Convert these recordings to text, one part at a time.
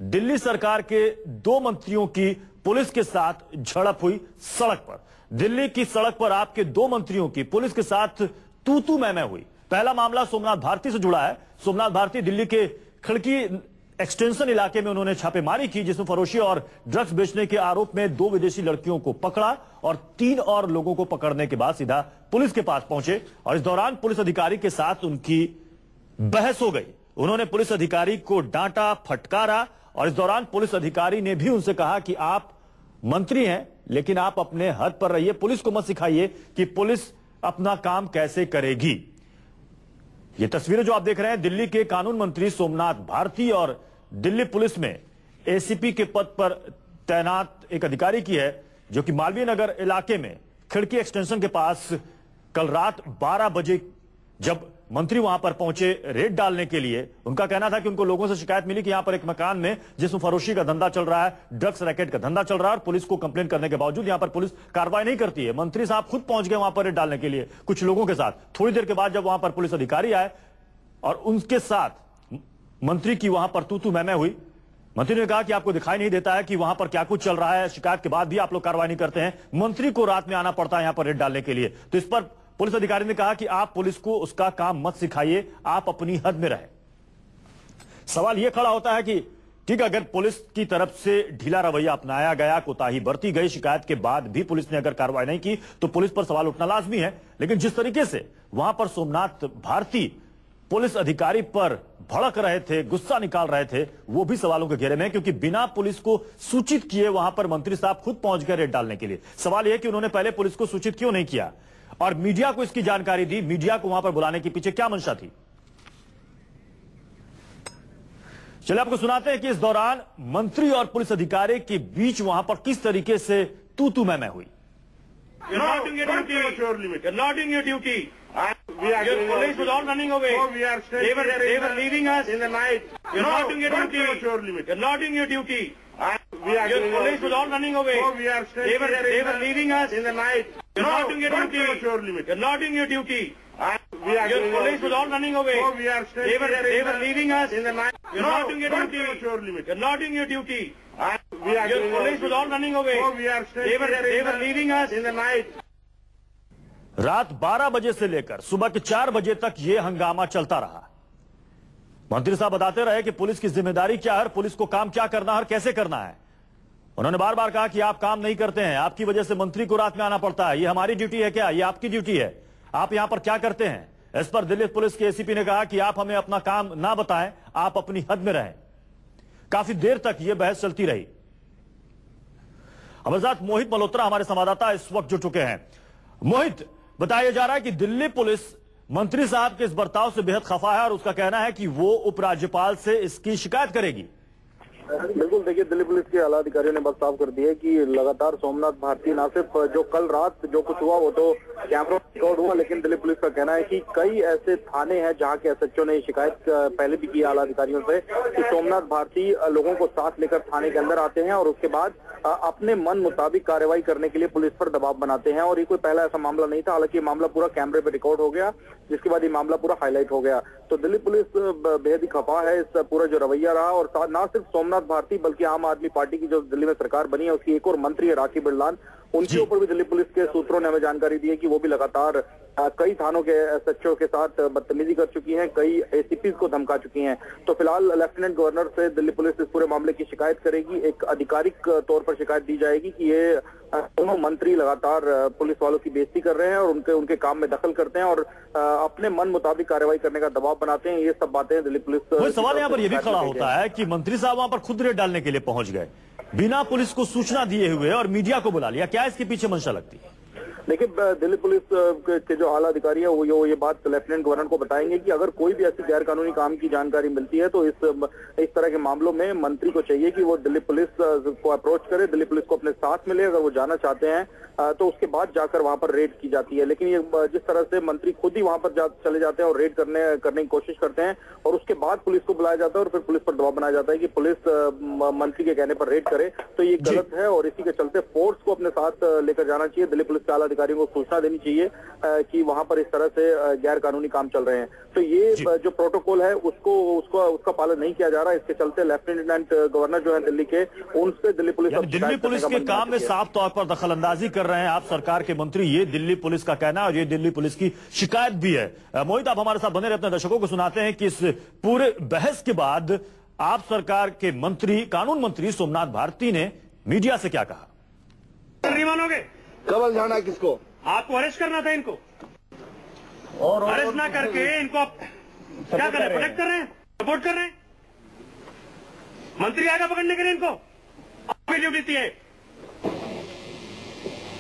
दिल्ली सरकार के 2 मंत्रियों की पुलिस के साथ झड़प हुई सड़क पर। दिल्ली की सड़क पर आपके 2 मंत्रियों की पुलिस के साथ तू मैं हुई। पहला मामला सोमनाथ भारती से जुड़ा है। सोमनाथ भारती दिल्ली के खिड़की एक्सटेंशन इलाके में उन्होंने छापेमारी की, जिसमें फरोशी और ड्रग्स बेचने के आरोप में 2 विदेशी लड़कियों को पकड़ा और 3 और लोगों को पकड़ने के बाद सीधा पुलिस के पास पहुंचे और इस दौरान पुलिस अधिकारी के साथ उनकी बहस हो गई। उन्होंने पुलिस अधिकारी को डांटा, फटकारा और इस दौरान पुलिस अधिकारी ने भी उनसे कहा कि आप मंत्री हैं, लेकिन आप अपने हद पर रहिए, पुलिस को मत सिखाइए कि पुलिस अपना काम कैसे करेगी। ये तस्वीरें जो आप देख रहे हैं, दिल्ली के कानून मंत्री सोमनाथ भारती और दिल्ली पुलिस में एसीपी के पद पर तैनात एक अधिकारी की है, जो कि मालवीय नगर इलाके में खिड़की एक्सटेंशन के पास कल रात 12 बजे जब मंत्री वहां पर पहुंचे रेड डालने के लिए, उनका कहना था कि उनको लोगों से शिकायत मिली कि यहां पर एक मकान में जिसमें फरोशी का धंधा चल रहा है, ड्रग्स रैकेट का धंधा चल रहा है और पुलिस को कंप्लेन करने के बावजूद यहां पर पुलिस कार्रवाई नहीं करती है। मंत्री साहब खुद पहुंच गए वहां पर रेड डालने के लिए कुछ लोगों के साथ। थोड़ी देर के बाद जब वहां पर पुलिस अधिकारी आए और उनके साथ मंत्री की वहां पर तू मैं हुई, मंत्री ने कहा कि आपको दिखाई नहीं देता है कि वहां पर क्या कुछ चल रहा है, शिकायत के बाद भी आप लोग कार्रवाई नहीं करते हैं, मंत्री को रात में आना पड़ता है यहां पर रेड डालने के लिए। तो इस पर पुलिस अधिकारी ने कहा कि आप पुलिस को उसका काम मत सिखाइए, आप अपनी हद में रहें। सवाल यह खड़ा होता है कि ठीक है, अगर पुलिस की तरफ से ढीला रवैया अपनाया गया, कोताही बरती गई, शिकायत के बाद भी पुलिस ने अगर कार्रवाई नहीं की तो पुलिस पर सवाल उठना लाजमी है। लेकिन जिस तरीके से वहां पर सोमनाथ भारती पुलिस अधिकारी पर भड़क रहे थे, गुस्सा निकाल रहे थे, वो भी सवालों के घेरे में, क्योंकि बिना पुलिस को सूचित किए वहां पर मंत्री साहब खुद पहुंच गए रेड डालने के लिए। सवाल यह कि उन्होंने पहले पुलिस को सूचित क्यों नहीं किया और मीडिया को इसकी जानकारी दी। मीडिया को वहां पर बुलाने के पीछे क्या मंशा थी? चलिए आपको सुनाते हैं कि इस दौरान मंत्री और पुलिस अधिकारी के बीच वहां पर किस तरीके से तू मैं हुई। You're not doing your duty. You're not doing your duty. Your police was all running away. They were leaving us in the night. You're not doing your duty. You're not doing your duty. Your police was all running away. They were leaving us in the night. You're not doing your duty. You're not doing your duty. Your police was all running away. They were leaving us in the night. You're not doing your duty. You're not doing your duty. Your police was all running away. They were leaving us in the night. रात 12 बजे से लेकर सुबह के 4 बजे तक यह हंगामा चलता रहा। मंत्री साहब बताते रहे कि पुलिस की जिम्मेदारी क्या है, पुलिस को काम क्या करना है और कैसे करना है। उन्होंने बार बार कहा कि आप काम नहीं करते हैं, आपकी वजह से मंत्री को रात में आना पड़ता है, ये हमारी ड्यूटी है क्या? ये आपकी ड्यूटी है, आप यहां पर क्या करते हैं? इस पर दिल्ली पुलिस के एसीपी ने कहा कि आप हमें अपना काम ना बताएं, आप अपनी हद में रहें। काफी देर तक यह बहस चलती रही। हमारे साथ मोहित मल्होत्रा हमारे संवाददाता इस वक्त जुड़ चुके हैं। मोहित, बताया जा रहा है कि दिल्ली पुलिस मंत्री साहब के इस बर्ताव से बेहद खफा है और उसका कहना है कि वो उपराज्यपाल से इसकी शिकायत करेगी। बिल्कुल, देखिए, दिल्ली पुलिस के आला अधिकारियों ने बात साफ कर दी है कि लगातार सोमनाथ भारती ना सिर्फ जो कल रात जो कुछ हुआ वो तो कैमरा रिकॉर्ड हुआ, लेकिन दिल्ली पुलिस का कहना है कि कई ऐसे थाने हैं जहां के एसएचओ ने शिकायत पहले भी की आला अधिकारियों से कि सोमनाथ भारती लोगों को साथ लेकर थाने के अंदर आते हैं और उसके बाद अपने मन मुताबिक कार्रवाई करने के लिए पुलिस पर दबाव बनाते हैं। और ये कोई पहला ऐसा मामला नहीं था, हालांकि मामला पूरा कैमरे पे रिकॉर्ड हो गया, जिसके बाद ये मामला पूरा हाईलाइट हो गया। तो दिल्ली पुलिस बेहद ही खफा है इस पूरा जो रवैया रहा। और ना सिर्फ सोमनाथ भारती बल्कि आम आदमी पार्टी की जो दिल्ली में सरकार बनी है उसकी एक और मंत्री है राखी बिरलान, उनके ऊपर भी दिल्ली पुलिस के सूत्रों ने हमें जानकारी दी है कि वो भी लगातार कई थानों के एसएचओ के साथ बदतमीजी कर चुकी हैं, कई एसीपी को धमका चुकी हैं। तो फिलहाल लेफ्टिनेंट गवर्नर से दिल्ली पुलिस इस पूरे मामले की शिकायत करेगी, एक आधिकारिक तौर पर शिकायत दी जाएगी कि ये दोनों मंत्री लगातार पुलिस वालों की बेइज्जती कर रहे हैं और उनके काम में दखल करते हैं और अपने मन मुताबिक कार्रवाई करने का दबाव बनाते हैं। ये सब बातें दिल्ली पुलिस। सवाल यहाँ पर यह भी खड़ा होता है कि मंत्री साहब वहां पर खुद रेड डालने के लिए पहुंच गए बिना पुलिस को सूचना दिए हुए और मीडिया को बुला लिया, क्या इसके पीछे मंशा लगती है? देखिए, दिल्ली पुलिस के जो आला अधिकारी है वो ये बात लेफ्टिनेंट गवर्नर को बताएंगे कि अगर कोई भी ऐसी गैर कानूनी काम की जानकारी मिलती है तो इस तरह के मामलों में मंत्री को चाहिए कि वो दिल्ली पुलिस को अप्रोच करे, दिल्ली पुलिस को अपने साथ मिले। अगर वो जाना चाहते हैं तो उसके बाद जाकर वहां पर रेड की जाती है। लेकिन ये जिस तरह से मंत्री खुद ही वहां पर चले जाते हैं और रेड करने की कोशिश करते हैं और उसके बाद पुलिस को बुलाया जाता है और फिर पुलिस पर दबाव बनाया जाता है कि पुलिस मंत्री के कहने पर रेड करे, तो ये गलत है और इसी के चलते फोर्स को अपने साथ लेकर जाना चाहिए। दिल्ली पुलिस के आला अधिकारियों को सूचना देनी चाहिए कि वहां पर इस तरह से गैर कानूनी काम चल रहे हैं। तो ये जो प्रोटोकॉल है उसका पालन नहीं किया जा रहा। इसके चलते लेफ्टिनेंट गवर्नर जो है दिल्ली के, उनसे दिल्ली पुलिस के काम में साफ तौर पर दखल अंदाजी कर रहे हैं आप सरकार के मंत्री, ये दिल्ली पुलिस का कहना है और ये दिल्ली पुलिस की शिकायत भी है। मोहित, आप हमारे साथ बने रहे, अपने दर्शकों को सुनाते हैं कि इस पूरे बहस के बाद आप सरकार के मंत्री, कानून मंत्री सोमनाथ भारती ने मीडिया से क्या कहा। नहीं मानोगे? कब जाना है किसको? आपको अरेस्ट करना था इनको, और अरेस्ट ना करके इनको आप क्या कर रहे हैं? प्रोटेक्ट कर रहे हैं, सपोर्ट कर रहे हैं। मंत्री आएगा पकड़ने के लिए इनको, आपकी ड्यूटी है,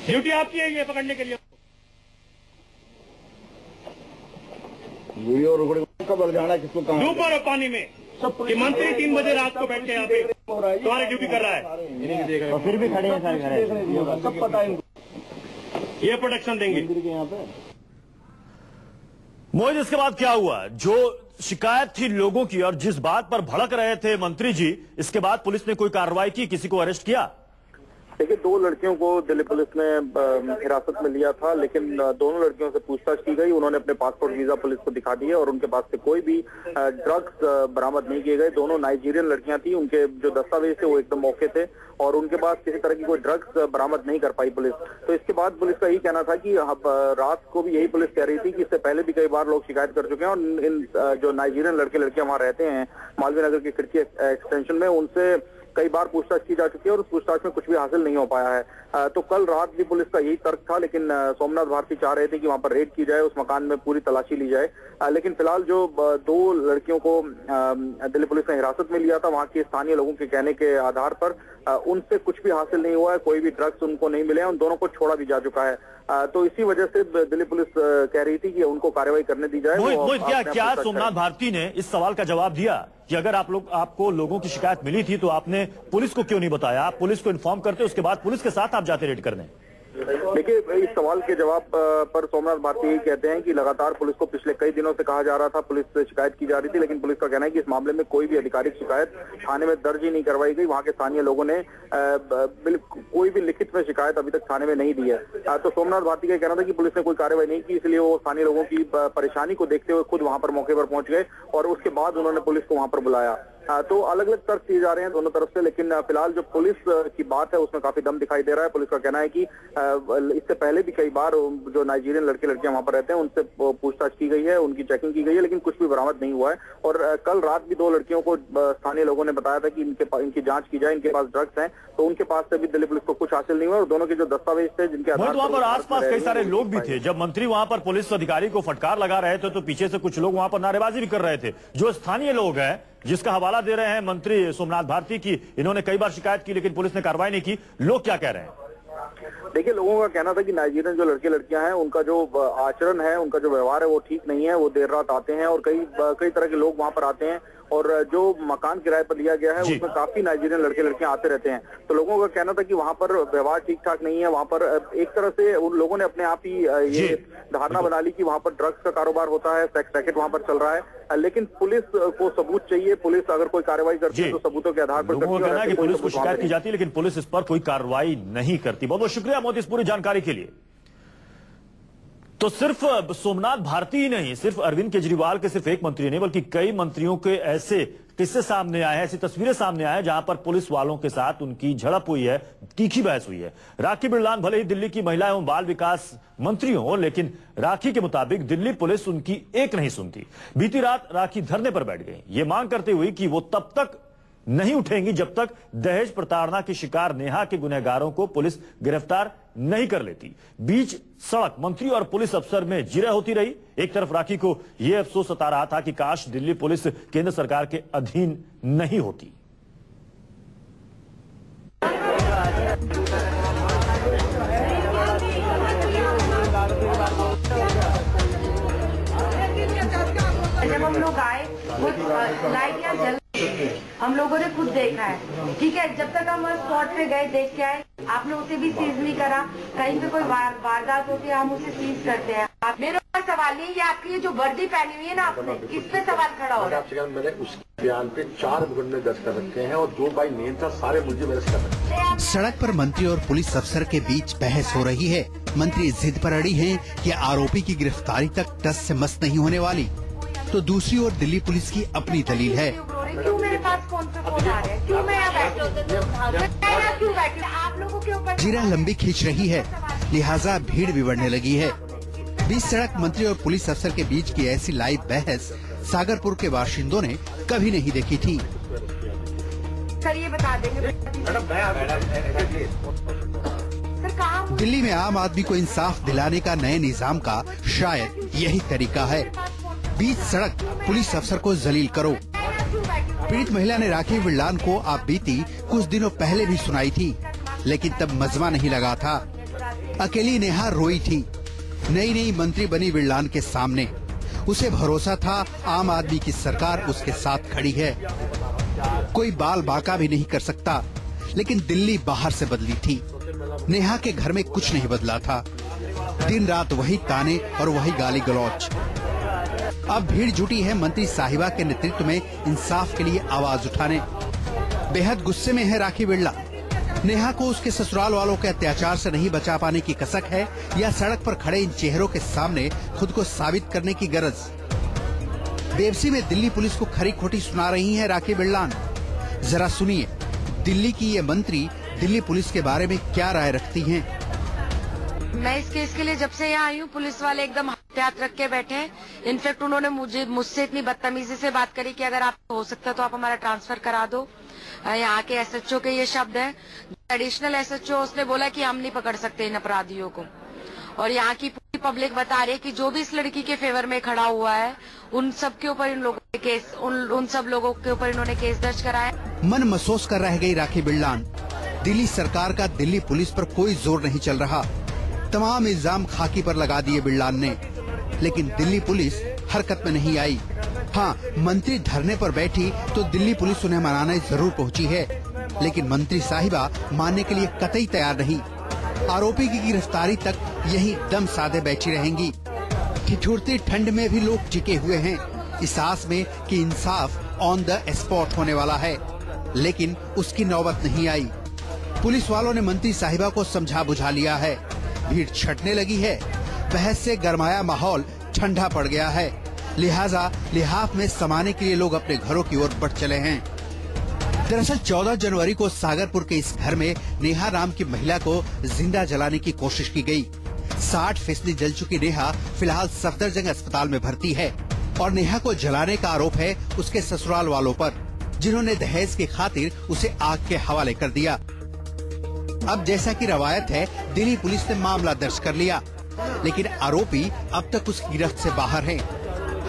ड्यूटी आपकी है ये पकड़ने के लिए। कब जाना है किसको? डूबो पानी में कि मंत्री 3 बजे रात को बैठ के यहाँ पे तुम्हारी ड्यूटी कर रहा है, और फिर भी खड़े हैं सारे, सब पता है इनको, ये प्रोटेक्शन देंगे यहाँ पे। मोहित, इसके बाद क्या हुआ? जो शिकायत थी लोगों की और जिस बात पर भड़क रहे थे मंत्री जी, इसके बाद पुलिस ने कोई कार्रवाई की, किसी को अरेस्ट किया? देखिए, 2 लड़कियों को दिल्ली पुलिस ने हिरासत में लिया था, लेकिन दोनों लड़कियों से पूछताछ की गई। उन्होंने अपने पासपोर्ट वीजा पुलिस को दिखा दिए और उनके पास से कोई भी ड्रग्स बरामद नहीं किए गए। दोनों नाइजीरियन लड़कियां थी, उनके जो दस्तावेज थे वो एकदम मौके थे और उनके पास किसी तरह की कोई ड्रग्स बरामद नहीं कर पाई पुलिस। तो इसके बाद पुलिस का यही कहना था कि रात को भी यही पुलिस कह रही थी कि इससे पहले भी कई बार लोग शिकायत कर चुके हैं और इन जो नाइजीरियन लड़के लड़कियां वहां रहते हैं मालवीय नगर की खिड़की एक्सटेंशन में, उनसे कई बार पूछताछ की जा चुकी है और उस पूछताछ में कुछ भी हासिल नहीं हो पाया है। तो कल रात भी पुलिस का यही तर्क था, लेकिन सोमनाथ भारती चाह रहे थे कि वहां पर रेड की जाए, उस मकान में पूरी तलाशी ली जाए। लेकिन फिलहाल जो 2 लड़कियों को दिल्ली पुलिस ने हिरासत में लिया था, वहां के स्थानीय लोगों के कहने के आधार पर उनसे कुछ भी हासिल नहीं हुआ है, कोई भी ड्रग्स उनको नहीं मिले हैं, उन दोनों को छोड़ा भी जा चुका है। तो इसी वजह से दिल्ली पुलिस कह रही थी कि उनको कार्रवाई करने दी जाए। मोहित, क्या सोमनाथ भारती ने इस सवाल का जवाब दिया कि अगर आपको लोगों की शिकायत मिली थी तो आपने पुलिस को क्यों नहीं बताया? आप पुलिस को इन्फॉर्म करते, उसके बाद पुलिस के साथ आप जाते रेड करने। देखिए, इस सवाल के जवाब पर सोमनाथ भारती यही कहते हैं कि लगातार पुलिस को पिछले कई दिनों से कहा जा रहा था, पुलिस से शिकायत की जा रही थी, लेकिन पुलिस का कहना है कि इस मामले में कोई भी आधिकारिक शिकायत थाने में दर्ज ही नहीं करवाई गई। वहां के स्थानीय लोगों ने कोई भी लिखित में शिकायत अभी तक थाने में नहीं दी है। तो सोमनाथ भारती का कहना था कि पुलिस ने कोई कार्रवाई नहीं की, इसलिए वो स्थानीय लोगों की परेशानी को देखते हुए खुद वहां पर मौके पर पहुंच गए और उसके बाद उन्होंने पुलिस को वहां पर बुलाया। तो अलग अलग तर्क दिए जा रहे हैं दोनों तरफ से, लेकिन फिलहाल जो पुलिस की बात है उसमें काफी दम दिखाई दे रहा है। पुलिस का कहना है कि इससे पहले भी कई बार जो नाइजीरियन लड़के लड़कियां वहां पर रहते हैं उनसे पूछताछ की गई है, उनकी चेकिंग की गई है, लेकिन कुछ भी बरामद नहीं हुआ है। और कल रात भी 2 लड़कियों को स्थानीय लोगों ने बताया था कि इनकी जांच की जाए, इनके पास ड्रग्स हैं, तो उनके पास से भी दिल्ली पुलिस को कुछ हासिल नहीं हुआ और दोनों के जो दस्तावेज थे जिनके आधार वहां पर आसपास कई सारे लोग भी थे। जब मंत्री वहां पर पुलिस अधिकारी को फटकार लगा रहे थे तो पीछे से कुछ लोग वहां पर नारेबाजी भी कर रहे थे। जो स्थानीय लोग हैं जिसका हवाला दे रहे हैं मंत्री सोमनाथ भारती की, इन्होंने कई बार शिकायत की लेकिन पुलिस ने कार्रवाई नहीं की, लोग क्या कह रहे हैं? देखिए, लोगों का कहना था कि नाइजीरियन जो लड़के लड़कियां हैं उनका जो आचरण है, उनका जो व्यवहार है वो ठीक नहीं है। वो देर रात आते हैं और कई तरह के लोग वहां पर आते हैं और जो मकान किराए पर लिया गया है उसमें काफी नाइजीरियन लड़के लड़कियां आते रहते हैं। तो लोगों का कहना था कि वहां पर व्यवहार ठीक ठाक नहीं है। वहां पर एक तरह से उन लोगों ने अपने आप ही ये धारणा बना ली कि वहां पर ड्रग्स का कारोबार होता है, सेक्स रैकेट वहां पर चल रहा है। लेकिन पुलिस को सबूत चाहिए, पुलिस अगर कोई कार्रवाई करती है तो सबूतों के आधार पर लोगों का कहना है कि पुलिस को शिकायत की जाती है लेकिन पुलिस इस पर कोई कार्रवाई नहीं करती। बहुत बहुत शुक्रिया मोदी इस पूरी जानकारी के लिए। तो सिर्फ सोमनाथ भारती ही नहीं, सिर्फ अरविंद केजरीवाल के सिर्फ एक मंत्री नहीं बल्कि कई मंत्रियों के ऐसे किस्से सामने आए हैं, ऐसी तस्वीरें सामने आए हैं जहां पर पुलिस वालों के साथ उनकी झड़प हुई है, तीखी बहस हुई है। राखी बिरलान भले ही दिल्ली की महिला एवं बाल विकास मंत्री हो, लेकिन राखी के मुताबिक दिल्ली पुलिस उनकी एक नहीं सुनती। बीती रात राखी धरने पर बैठ गई, ये मांग करते हुए कि वो तब तक नहीं उठेंगी जब तक दहेज प्रताड़ना की शिकार नेहा के गुनहगारों को पुलिस गिरफ्तार नहीं कर लेती। बीच सड़क मंत्री और पुलिस अफसर में जिरह होती रही। एक तरफ राखी को यह अफसोस सता रहा था कि काश दिल्ली पुलिस केंद्र सरकार के अधीन नहीं होती। जब हम लोग आए लाइटियां जल, हम लोगों ने खुद देखा है, ठीक है। जब तक हम स्पॉट पे गए देख के आए, आपने उसे भी सीज नहीं करा। कहीं पे कोई वारदात होती है हम उसे सीज करते हैं। मेरा सवाल ये आपकी जो वर्दी पहनी हुई है ना आपने, इस पे सवाल खड़ा हो रहा है। मैंने उस बयान पे 4 मुकदमे दर्ज कर रखे हैं और 2 बाई नेम था, सारे मुझे अरेस्ट कर रखे हैं। सड़क पर मंत्री और पुलिस अफसर के बीच बहस हो रही है। मंत्री जिद पर अड़ी हैं कि आरोपी की गिरफ्तारी तक टस से मस नहीं होने वाली, तो दूसरी ओर दिल्ली पुलिस की अपनी दलील है। क्यों मेरे पास फोन पे फोन आ रहे हैं? क्यों मैं यहाँ बैठी? आप लोगों के ऊपर जिरह लंबी खींच रही है, लिहाजा भीड़ भी बढ़ने लगी है। बीच सड़क मंत्री और पुलिस अफसर के बीच की ऐसी लाइव बहस सागरपुर के बाशिंदों ने कभी नहीं देखी थी। सर ये बता देंगे सर कहाँ? दिल्ली में आम आदमी को इंसाफ दिलाने का नए निजाम का शायद यही तरीका है। बीच सड़क पुलिस अफसर को जलील करो। पीड़ित महिला ने राखी विड़लान को आप बीती कुछ दिनों पहले भी सुनाई थी, लेकिन तब मजमा नहीं लगा था। अकेली नेहा रोई थी। नई नई मंत्री बनी विड़लान के सामने उसे भरोसा था आम आदमी की सरकार उसके साथ खड़ी है, कोई बाल बांका भी नहीं कर सकता। लेकिन दिल्ली बाहर से बदली थी। नेहा के घर में कुछ नहीं बदला था। दिन रात वही ताने और वही गाली गलौच। अब भीड़ जुटी है मंत्री साहिबा के नेतृत्व में इंसाफ के लिए आवाज उठाने। बेहद गुस्से में है राखी बिड़ला। नेहा को उसके ससुराल वालों के अत्याचार से नहीं बचा पाने की कसक है या सड़क पर खड़े इन चेहरों के सामने खुद को साबित करने की गरज। बेबसी में दिल्ली पुलिस को खरी खोटी सुना रही है राखी बिड़लान। जरा सुनिए दिल्ली की ये मंत्री दिल्ली पुलिस के बारे में क्या राय रखती हैं। मैं इस केस के लिए जब से यहाँ आई हूँ, पुलिस वाले एकदम हाथ रख के बैठे हैं। इनफैक्ट उन्होंने मुझसे इतनी बदतमीजी से बात करी कि अगर आप हो सकता तो आप हमारा ट्रांसफर करा दो। यहाँ के एसएचओ के ये शब्द हैं। एडिशनल एसएचओ उसने बोला कि हम नहीं पकड़ सकते इन अपराधियों को। और यहाँ की पूरी पब्लिक बता रही है कि जो भी इस लड़की के फेवर में खड़ा हुआ है उन सब के ऊपर इन लोगों ने केस उन सब लोगों के ऊपर इन्होंने केस दर्ज कराया। मन महसूस कर रह गई राखी बिड़लान। दिल्ली सरकार का दिल्ली पुलिस पर कोई जोर नहीं चल रहा। तमाम इल्जाम खाकी पर लगा दिए बिड़लान ने, लेकिन दिल्ली पुलिस हरकत में नहीं आई। हाँ, मंत्री धरने पर बैठी तो दिल्ली पुलिस उन्हें मनाने जरूर पहुंची है, लेकिन मंत्री साहिबा मानने के लिए कतई तैयार नहीं। आरोपी की गिरफ्तारी तक यही दम साधे बैठी रहेंगी। ठिठुरती ठंड में भी लोग टिके हुए हैं, इस आस में कि इंसाफ ऑन द स्पॉट होने वाला है, लेकिन उसकी नौबत नहीं आई। पुलिस वालों ने मंत्री साहिबा को समझा बुझा लिया है। भीड़ छटने लगी है। बहस से गरमाया माहौल ठंडा पड़ गया है, लिहाजा लिहाफ में समाने के लिए लोग अपने घरों की ओर बढ़ चले हैं। दरअसल 14 जनवरी को सागरपुर के इस घर में नेहा नाम की महिला को जिंदा जलाने की कोशिश की गई। 60% जल चुकी नेहा फिलहाल सफदरजंग अस्पताल में भर्ती है और नेहा को जलाने का आरोप है उसके ससुराल वालों पर, जिन्होंने दहेज की खातिर उसे आग के हवाले कर दिया। अब जैसा कि रवायत है, दिल्ली पुलिस ने मामला दर्ज कर लिया, लेकिन आरोपी अब तक उसकी गिरफ्त से बाहर हैं।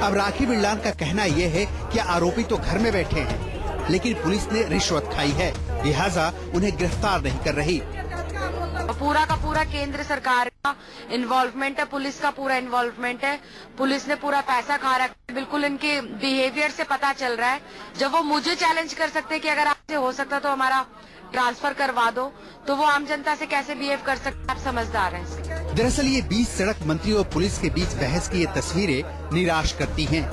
अब राखी बिड़लान का कहना यह है कि आरोपी तो घर में बैठे हैं, लेकिन पुलिस ने रिश्वत खाई है, लिहाजा उन्हें गिरफ्तार नहीं कर रही। पूरा का पूरा केंद्र सरकार का इन्वॉल्वमेंट है, पुलिस का पूरा इन्वॉल्वमेंट है। पुलिस ने पूरा पैसा खा रखा है। बिल्कुल इनके बिहेवियर से पता चल रहा है। जब वो मुझे चैलेंज कर सकते हैं कि अगर आपसे हो सकता तो हमारा ट्रांसफर करवा दो, तो वो आम जनता से कैसे बिहेव कर सकते हैं, आप समझदार हैं। दरअसल ये बीच सड़क मंत्री और पुलिस के बीच बहस की ये तस्वीरें निराश करती हैं।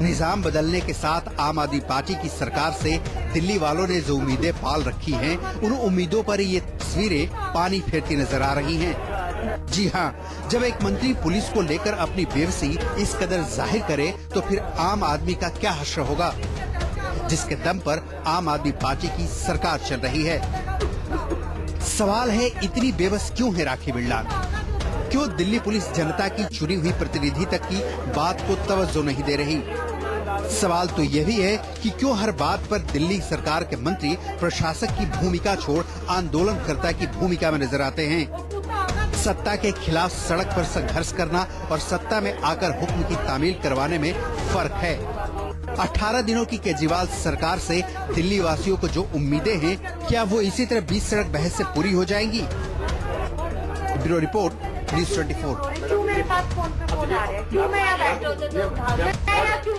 निजाम बदलने के साथ आम आदमी पार्टी की सरकार से दिल्ली वालों ने जो उम्मीदें पाल रखी हैं, उन उम्मीदों पर ये तस्वीरें पानी फेरती नजर आ रही हैं। जी हाँ, जब एक मंत्री पुलिस को लेकर अपनी बेबसी इस कदर जाहिर करे, तो फिर आम आदमी का क्या हश्र होगा, जिसके दम पर आम आदमी पार्टी की सरकार चल रही है। सवाल है, इतनी बेबस क्यों है राखी बिड़लान? क्यों दिल्ली पुलिस जनता की चुनी हुई प्रतिनिधि तक की बात को तवज्जो नहीं दे रही? सवाल तो यह भी है कि क्यों हर बात पर दिल्ली सरकार के मंत्री प्रशासक की भूमिका छोड़ आंदोलनकर्ता की भूमिका में नजर आते हैं। सत्ता के खिलाफ सड़क पर संघर्ष करना और सत्ता में आकर हुक्म की तामील करवाने में फर्क है। 18 दिनों की केजरीवाल सरकार से दिल्ली वासियों को जो उम्मीदें हैं, क्या वो इसी तरह बीच सड़क बहस से पूरी हो जाएंगी? Bureau report, news 24। क्यों मेरे पास फोन पे फोन आ रहे हैं? क्यों मैं यहाँ बैठी?